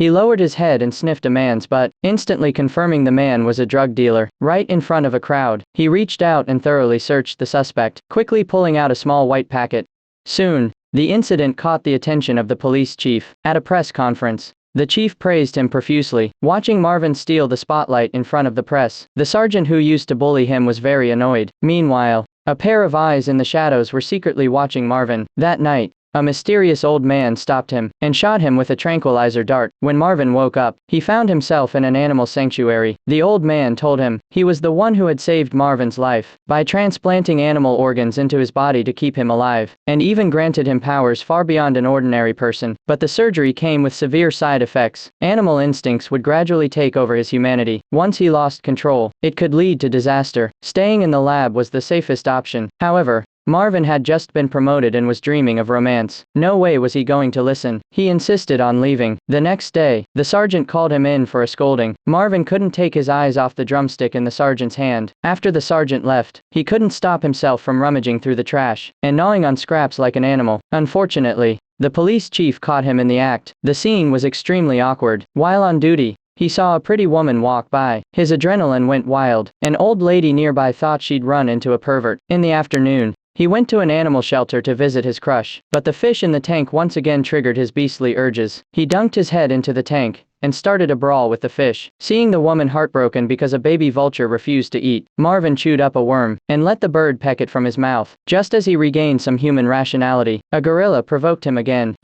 He lowered his head and sniffed a man's butt, instantly confirming the man was a drug dealer. Right in front of a crowd, he reached out and thoroughly searched the suspect, quickly pulling out a small white packet. Soon, the incident caught the attention of the police chief. At a press conference, the chief praised him profusely, watching Marvin steal the spotlight in front of the press. The sergeant who used to bully him was very annoyed. Meanwhile, a pair of eyes in the shadows were secretly watching Marvin. That night, a mysterious old man stopped him and shot him with a tranquilizer dart. When Marvin woke up, he found himself in an animal sanctuary. The old man told him he was the one who had saved Marvin's life by transplanting animal organs into his body to keep him alive, and even granted him powers far beyond an ordinary person. But the surgery came with severe side effects. Animal instincts would gradually take over his humanity. Once he lost control, it could lead to disaster. Staying in the lab was the safest option. However, Marvin had just been promoted and was dreaming of romance. No way was he going to listen. He insisted on leaving. The next day, the sergeant called him in for a scolding. Marvin couldn't take his eyes off the drumstick in the sergeant's hand. After the sergeant left, he couldn't stop himself from rummaging through the trash and gnawing on scraps like an animal. Unfortunately, the police chief caught him in the act. The scene was extremely awkward. While on duty, he saw a pretty woman walk by. His adrenaline went wild. An old lady nearby thought she'd run into a pervert. In the afternoon, he went to an animal shelter to visit his crush, but the fish in the tank once again triggered his beastly urges. He dunked his head into the tank and started a brawl with the fish. Seeing the woman heartbroken because a baby vulture refused to eat, Marvin chewed up a worm and let the bird peck it from his mouth. Just as he regained some human rationality, a gorilla provoked him again.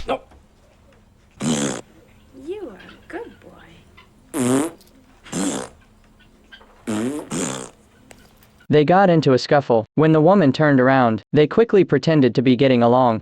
No. You are a good boy. They got into a scuffle. When the woman turned around, they quickly pretended to be getting along.